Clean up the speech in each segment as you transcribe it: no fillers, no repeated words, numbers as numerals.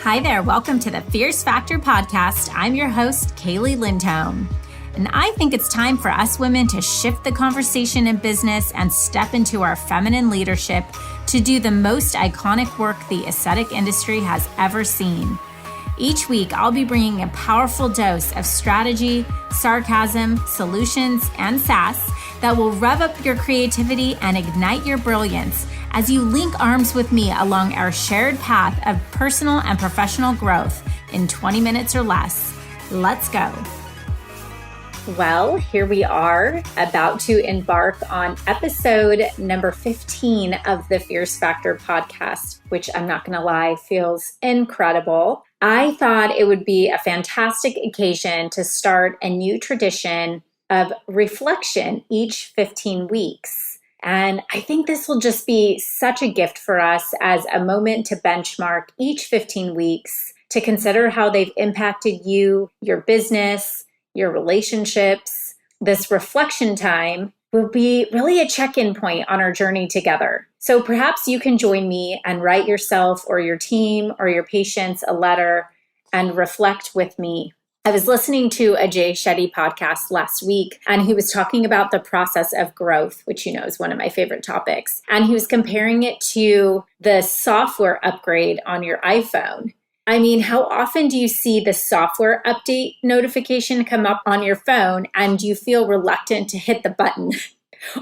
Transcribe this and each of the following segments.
Hi there, welcome to the Fierce Factor podcast. I'm your host, Kaeli Lindholm. And I think it's time for us women to shift the conversation in business and step into our feminine leadership to do the most iconic work the aesthetic industry has ever seen. Each week, I'll be bringing a powerful dose of strategy, sarcasm, solutions, and sass that will rev up your creativity and ignite your brilliance as you link arms with me along our shared path of personal and professional growth in 20 minutes or less. Let's go. Well, here we are about to embark on episode number 15 of the Fierce Factor podcast, which I'm not going to lie, feels incredible. I thought it would be a fantastic occasion to start a new tradition of reflection each 15 weeks. And I think this will just be such a gift for us as a moment to benchmark each 15 weeks, to consider how they've impacted you, your business, your relationships. This reflection time will be really a check-in point on our journey together. So perhaps you can join me and write yourself or your team or your patients a letter and reflect with me. I was listening to a Jay Shetty podcast last week, and he was talking about the process of growth, which is one of my favorite topics. And he was comparing it to the software upgrade on your iPhone. I mean, how often do you see the software update notification come up on your phone and you feel reluctant to hit the button?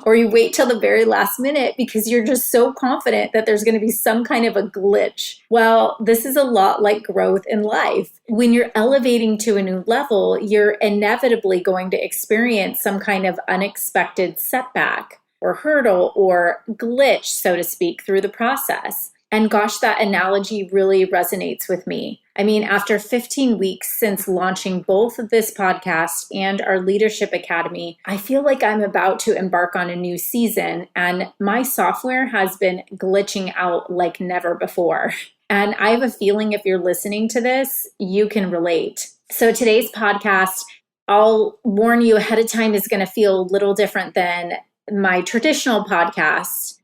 Or you wait till the very last minute because you're just so confident that there's going to be some kind of a glitch. Well, this is a lot like growth in life. When you're elevating to a new level, you're inevitably going to experience some kind of unexpected setback or hurdle or glitch, so to speak, through the process. And gosh, that analogy really resonates with me. I mean, after 15 weeks since launching both this podcast and our Leadership Academy, I feel like I'm about to embark on a new season, and my software has been glitching out like never before. And I have a feeling if you're listening to this, you can relate. So today's podcast, I'll warn you ahead of time, is going to feel a little different than my traditional podcast.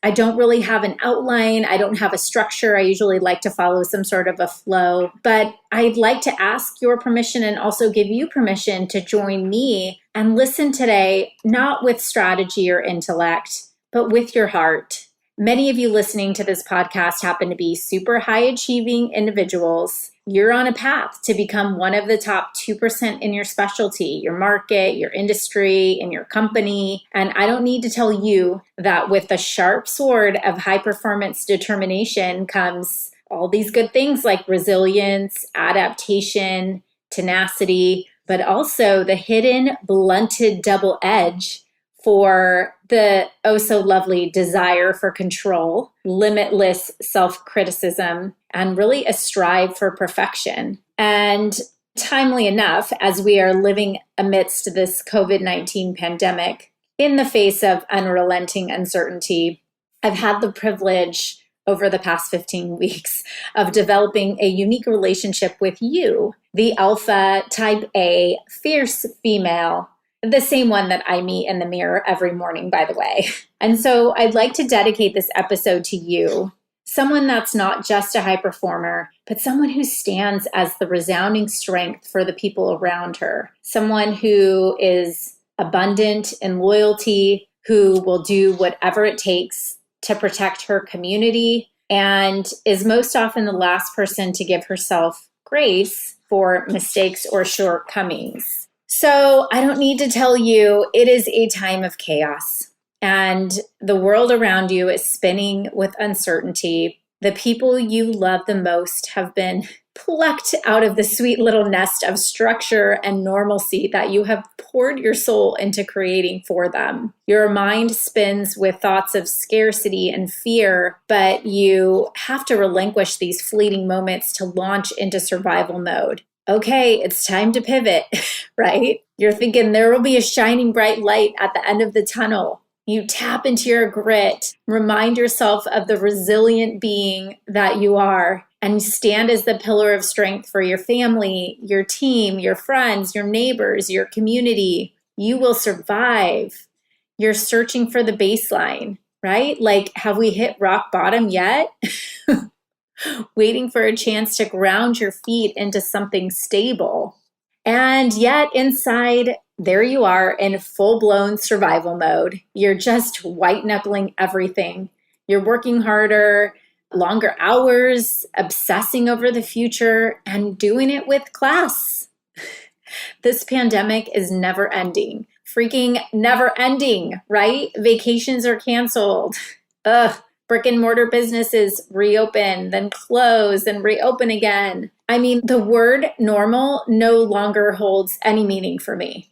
I don't really have an outline. I don't have a structure. I usually like to follow some sort of a flow, but I'd like to ask your permission and also give you permission to join me and listen today, not with strategy or intellect, but with your heart. Many of you listening to this podcast happen to be super high achieving individuals. You're on a path to become one of the top 2% in your specialty, your market, your industry, in your company. And I don't need to tell you that with the sharp sword of high performance determination comes all these good things like resilience, adaptation, tenacity, but also the hidden blunted double edge for the oh so lovely desire for control, limitless self-criticism, and really a strive for perfection. And timely enough, as we are living amidst this COVID-19 pandemic, in the face of unrelenting uncertainty, I've had the privilege over the past 15 weeks of developing a unique relationship with you, the alpha type A, fierce female, the same one that I meet in the mirror every morning, by the way. And so I'd like to dedicate this episode to you, someone that's not just a high performer, but someone who stands as the resounding strength for the people around her, someone who is abundant in loyalty, who will do whatever it takes to protect her community, and is most often the last person to give herself grace for mistakes or shortcomings. So I don't need to tell you, it is a time of chaos, and the world around you is spinning with uncertainty. The people you love the most have been plucked out of the sweet little nest of structure and normalcy that you have poured your soul into creating for them. Your mind spins with thoughts of scarcity and fear, but you have to relinquish these fleeting moments to launch into survival mode. Okay, it's time to pivot, right? You're thinking there will be a shining bright light at the end of the tunnel. You tap into your grit, remind yourself of the resilient being that you are, and stand as the pillar of strength for your family, your team, your friends, your neighbors, your community. You will survive. You're searching for the baseline, right? Like, have we hit rock bottom yet? waiting for a chance to ground your feet into something stable. And yet inside, there you are in full-blown survival mode. You're just white-knuckling everything. You're working harder, longer hours, obsessing over the future, and doing it with class. This pandemic is never ending. Freaking never ending, right? Vacations are canceled. Ugh. Brick and mortar businesses reopen, then close, and reopen again. I mean, the word normal no longer holds any meaning for me.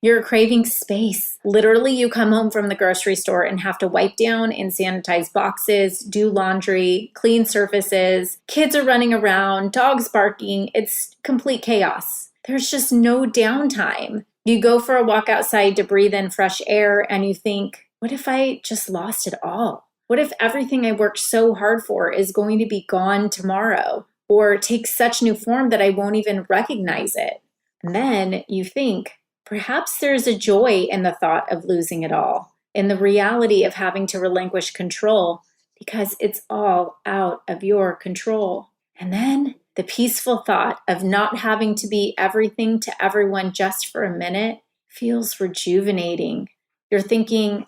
You're craving space. Literally, you come home from the grocery store and have to wipe down and sanitize boxes, do laundry, clean surfaces. Kids are running around, dogs barking. It's complete chaos. There's just no downtime. You go for a walk outside to breathe in fresh air and you think, what if I just lost it all? What if everything I worked so hard for is going to be gone tomorrow or take such new form that I won't even recognize it? And then you think, perhaps there's a joy in the thought of losing it all, in the reality of having to relinquish control because it's all out of your control. And then the peaceful thought of not having to be everything to everyone just for a minute feels rejuvenating. You're thinking,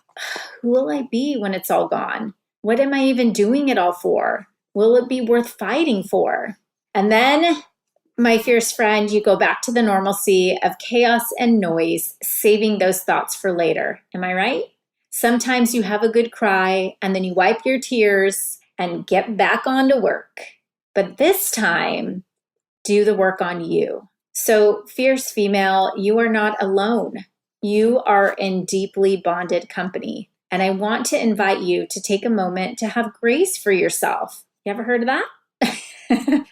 who will I be when it's all gone? What am I even doing it all for? Will it be worth fighting for? And then, my fierce friend, you go back to the normalcy of chaos and noise, saving those thoughts for later. Am I right? Sometimes you have a good cry and then you wipe your tears and get back on to work. But this time, do the work on you. So, fierce female, you are not alone. You are in deeply bonded company. And I want to invite you to take a moment to have grace for yourself. You ever heard of that?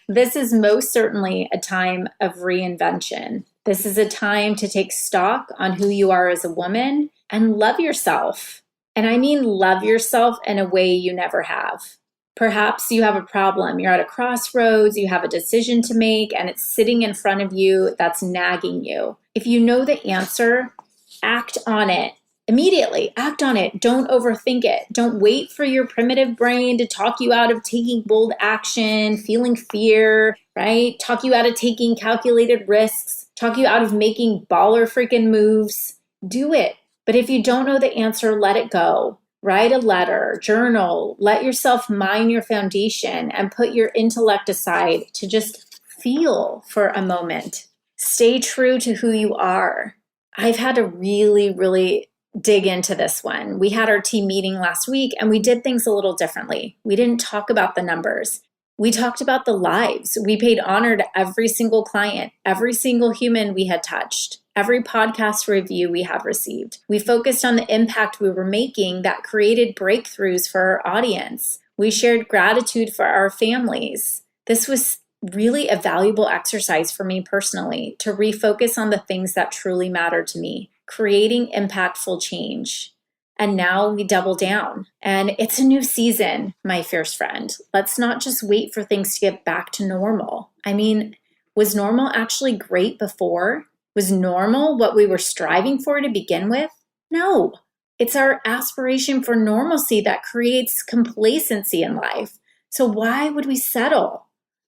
This is most certainly a time of reinvention. This is a time to take stock on who you are as a woman and love yourself. And I mean love yourself in a way you never have. Perhaps you have a problem. You're at a crossroads, you have a decision to make, and it's sitting in front of you that's nagging you. If you know the answer, act on it. Immediately, act on it. Don't overthink it. Don't wait for your primitive brain to talk you out of taking bold action, feeling fear, right? Talk you out of taking calculated risks, talk you out of making baller freaking moves. Do it. But if you don't know the answer, let it go. Write a letter, journal, let yourself mine your foundation and put your intellect aside to just feel for a moment. Stay true to who you are. I've had to really dig into this one. We had our team meeting last week and we did things a little differently. We didn't talk about the numbers. We talked about the lives. We paid honor to every single client, every single human we had touched, every podcast review we had received. We focused on the impact we were making that created breakthroughs for our audience. We shared gratitude for our families. This was really a valuable exercise for me personally to refocus on the things that truly matter to me, creating impactful change. And now we double down. And it's a new season, my fierce friend. Let's not just wait for things to get back to normal. I mean, was normal actually great before? Was normal what we were striving for to begin with? No. It's our aspiration for normalcy that creates complacency in life. So why would we settle?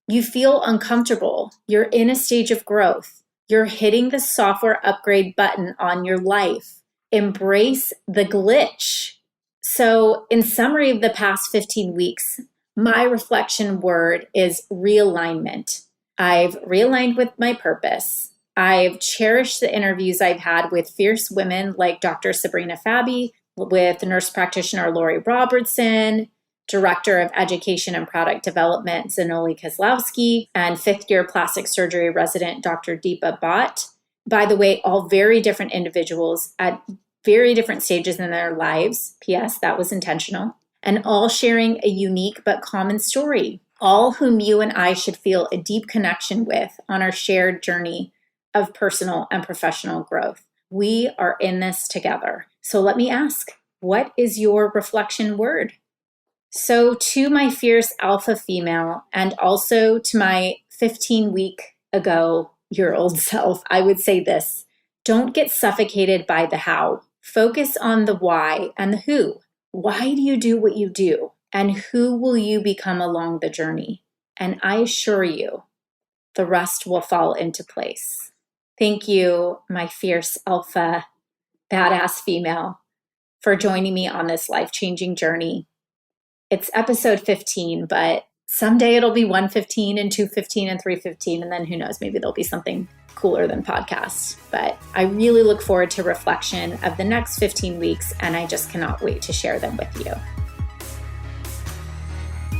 You feel uncomfortable. You're in a stage of growth. You're hitting the software upgrade button on your life. Embrace the glitch. So, in summary of the past 15 weeks, my reflection word is realignment. I've realigned with my purpose. I've cherished the interviews I've had with fierce women like Dr. Sabrina Fabi, with nurse practitioner Lori Robertson, Director of Education and Product Development Zanoli Kozlowski, and fifth-year plastic surgery resident Dr. Deepa Bhatt. By the way, all very different individuals at very different stages in their lives. P.S. That was intentional. And all sharing a unique but common story. All whom you and I should feel a deep connection with on our shared journey of personal and professional growth. We are in this together. So let me ask, what is your reflection word? So to my fierce alpha female and also to my 15-week-ago-year-old self, I would say this: don't get suffocated by the how. Focus on the why and the who. Why do you do what you do? And who will you become along the journey? And I assure you, the rest will fall into place. Thank you, my fierce alpha, badass female, for joining me on this life-changing journey. It's episode 15, but someday it'll be 115 and 215 and 315, and then who knows, maybe there'll be something cooler than podcasts. But I really look forward to reflection of the next 15 weeks, and I just cannot wait to share them with you.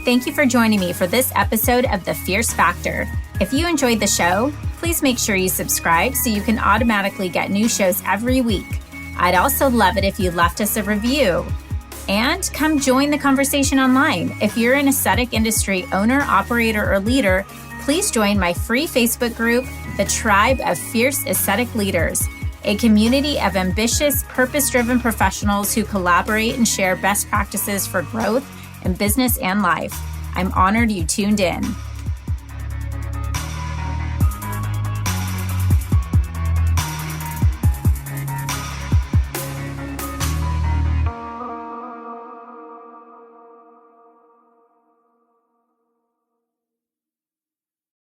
Thank you for joining me for this episode of The Fierce Factor. If you enjoyed the show, please make sure you subscribe so you can automatically get new shows every week. I'd also love it if you left us a review. And come join the conversation online. If you're an aesthetic industry owner, operator, or leader, please join my free Facebook group, The Tribe of Fierce Aesthetic Leaders, a community of ambitious, purpose-driven professionals who collaborate and share best practices for growth in business and life. I'm honored you tuned in.